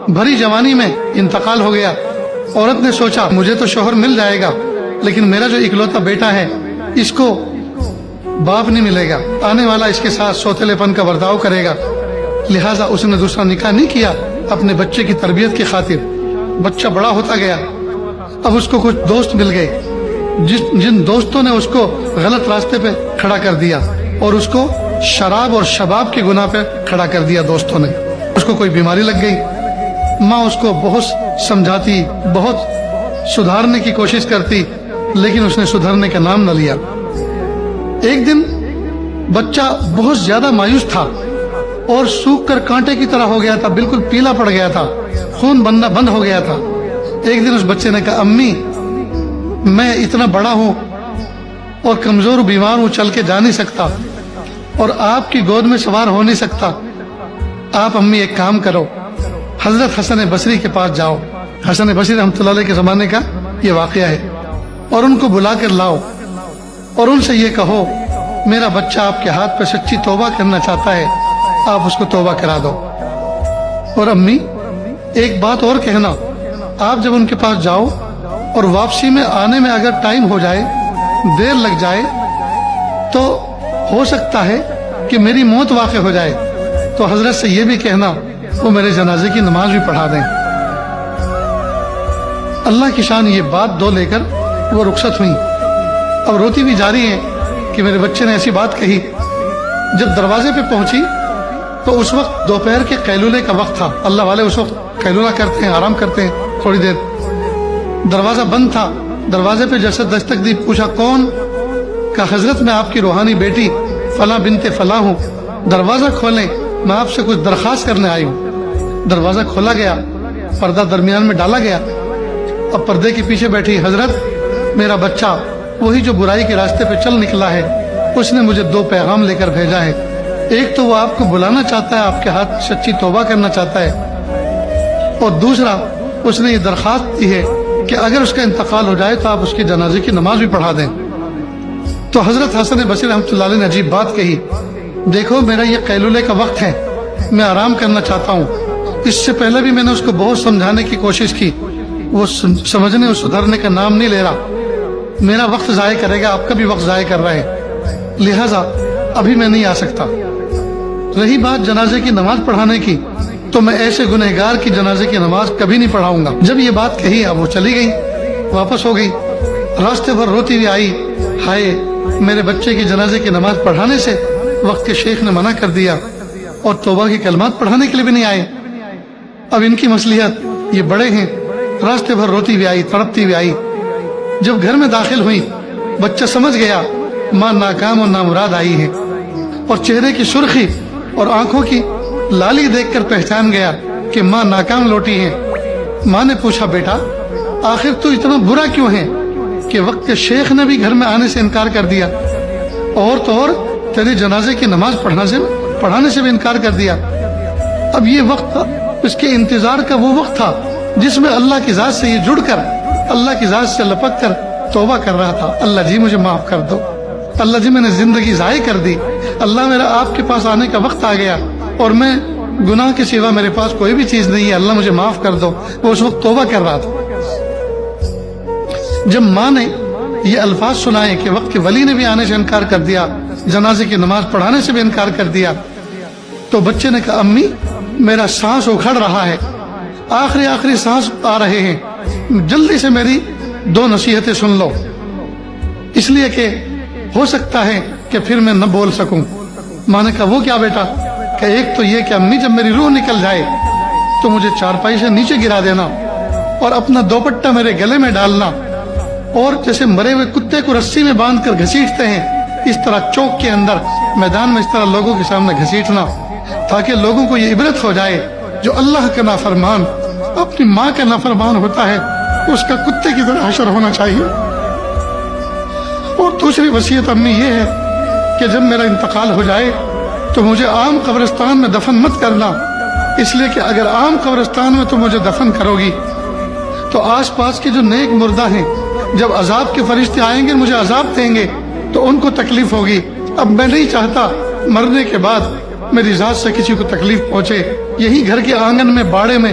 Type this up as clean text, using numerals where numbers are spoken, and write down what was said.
بھری جوانی میں انتقال ہو گیا۔ عورت نے سوچا مجھے تو شوہر مل جائے گا، لیکن میرا جو اکلوتا بیٹا ہے اس کو باپ نہیں ملے گا، آنے والا اس کے ساتھ سوتیلے پن کا برتاؤ کرے گا، لہٰذا اس نے دوسرا نکاح نہیں کیا اپنے بچے کی تربیت کی خاطر۔ بچہ بڑا ہوتا گیا، اب اس کو کچھ دوست مل گئے جن دوستوں نے اس کو غلط راستے پہ کھڑا کر دیا اور اس کو شراب اور شباب کے گناہ پہ کھڑا کر دیا۔ دوستوں نے اس کو کوئی بیماری لگ گئی، ماں اس کو بہت سمجھاتی، بہت سدھارنے کی کوشش کرتی، لیکن اس نے سدھرنے کا نام نہ لیا۔ ایک دن بچہ بہت زیادہ مایوس تھا اور سوکھ کر کانٹے کی طرح ہو گیا تھا، بالکل پیلا پڑ گیا تھا، خون بننا بند ہو گیا تھا۔ ایک دن اس بچے نے کہا امی میں اتنا بڑا ہوں اور کمزور بیمار ہوں، چل کے جا نہیں سکتا اور آپ کی گود میں سوار ہو نہیں سکتا، آپ امی ایک کام کرو، حضرت حسن بصری کے پاس جاؤ۔ حسن بصری رحمۃ اللہ علیہ کے زمانے کا یہ واقعہ ہے، اور ان کو بلا کر لاؤ اور ان سے یہ کہو میرا بچہ آپ کے ہاتھ پہ سچی توبہ کرنا چاہتا ہے، آپ اس کو توبہ کرا دو۔ اور امی ایک بات اور کہنا، آپ جب ان کے پاس جاؤ اور واپسی میں آنے میں اگر ٹائم ہو جائے، دیر لگ جائے، تو ہو سکتا ہے کہ میری موت واقع ہو جائے، تو حضرت سے یہ بھی کہنا وہ میرے جنازے کی نماز بھی پڑھا دیں۔ اللہ کی شان یہ بات دو لے کر وہ رخصت ہوئی۔ اب روتی بھی جا رہی ہیں کہ میرے بچے نے ایسی بات کہی۔ جب دروازے پہ پہنچی تو اس وقت دوپہر کے قیلولے کا وقت تھا، اللہ والے اس وقت قیلولہ کرتے ہیں، آرام کرتے ہیں تھوڑی دیر۔ دروازہ بند تھا، دروازے پہ جیسے دستک دی، پوچھا کون؟ کہا حضرت میں آپ کی روحانی بیٹی فلاں بنت فلاں ہوں، دروازہ کھولیں، میں آپ سے کچھ درخواست کرنے آئی ہوں۔ دروازہ کھولا گیا، پردہ درمیان میں ڈالا گیا، اب پردے کے پیچھے بیٹھی حضرت میرا بچہ وہی جو برائی کے راستے پہ چل نکلا ہے، اس نے مجھے دو پیغام لے کر بھیجا ہے۔ ایک تو وہ آپ کو بلانا چاہتا ہے، آپ کے ہاتھ سچی توبہ کرنا چاہتا ہے، اور دوسرا اس نے یہ درخواست دی ہے کہ اگر اس کا انتقال ہو جائے تو آپ اس کے جنازے کی نماز بھی پڑھا دیں۔ تو حضرت حسن بصری رحمۃ اللہ علیہ نے عجیب بات کہی، دیکھو میرا یہ قیلولے کا وقت ہے، میں آرام کرنا چاہتا ہوں۔ اس سے پہلے بھی میں نے اس کو بہت سمجھانے کی کوشش کی، وہ سمجھنے اور سدھرنے کا نام نہیں لے رہا، میرا وقت ضائع کرے گا، آپ کا بھی وقت ضائع کر رہے ہیں، لہٰذا ابھی میں نہیں آ سکتا۔ رہی بات جنازے کی نماز پڑھانے کی، تو میں ایسے گنہگار کی جنازے کی نماز کبھی نہیں پڑھاؤں گا۔ جب یہ بات کہی اب وہ چلی گئی، واپس ہو گئی، راستے بھر روتی ہوئی آئی، ہائے میرے بچے کی جنازے کی نماز پڑھانے سے وقت کے شیخ نے منع کر دیا اور توبہ کی کلمات پڑھانے کے لیے بھی نہیں آئے۔ اب ان کی مصلحت، یہ بڑے ہیں، راستے بھر روتی ہوئی آئی، تڑپتی ہوئی آئی۔ جب گھر میں داخل ہوئی بچہ سمجھ گیا ماں ناکام اور نامراد آئی ہے، اور چہرے کی سرخی اور آنکھوں کی لالی دیکھ کر پہچان گیا کہ ماں ناکام لوٹی ہے۔ ماں نے پوچھا بیٹا آخر تو اتنا برا کیوں ہے کہ وقت کے شیخ نے بھی گھر میں آنے سے انکار کر دیا، اور تو اور تیرے جنازے کی نماز پڑھانے سے بھی انکار کر دیا۔ اب یہ وقت اس کے انتظار کا وہ وقت تھا جس میں اللہ کی ذات سے یہ جڑ کر، اللہ کی ذات سے لپک کر توبہ کر رہا تھا، اللہ جی مجھے معاف کر دو، اللہ جی میں نے زندگی ضائع کر دی، اللہ میرا آپ کے پاس آنے کا وقت آ گیا اور میں گناہ کے سوا میرے پاس کوئی بھی چیز نہیں ہے، اللہ مجھے معاف کر دو۔ وہ اس وقت توبہ کر رہا تھا۔ جب ماں نے یہ الفاظ سنائے کہ وقت کے ولی نے بھی آنے سے انکار کر دیا، جنازے کی نماز پڑھانے سے بھی انکار کر دیا، تو بچے نے کہا امی میرا سانس اکھڑ رہا ہے، آخری سانس آ رہے ہیں، جلدی سے میری دو نصیحتیں سن لو، اس لیے کہ ہو سکتا ہے کہ پھر میں نہ بول سکوں۔ ماں نے کہا وہ کیا بیٹا؟ کہ ایک تو یہ کہ امی جب میری روح نکل جائے تو مجھے چارپائی سے نیچے گرا دینا اور اپنا دوپٹہ میرے گلے میں ڈالنا، اور جیسے مرے ہوئے کتے کو رسی میں باندھ کر گھسیٹتے ہیں اس طرح چوک کے اندر میدان میں اس طرح لوگوں کے سامنے گھسیٹنا، تاکہ لوگوں کو یہ عبرت ہو جائے جو اللہ کا نافرمان اپنی ماں کا نافرمان ہوتا ہے اس کا کتے کی طرح حشر ہونا چاہیے۔ اور دوسری وصیت امی یہ ہے کہ جب میرا انتقال ہو جائے تو مجھے عام قبرستان میں دفن مت کرنا، اس لیے کہ اگر عام قبرستان میں تو مجھے دفن کرو گی تو آس پاس کے جو نیک مردہ ہیں جب عذاب کے فرشتے آئیں گے مجھے عذاب دیں گے تو ان کو تکلیف ہوگی۔ اب میں نہیں چاہتا مرنے کے بعد میری ذات سے کسی کو تکلیف پہنچے، یہی گھر کے آنگن میں باڑے میں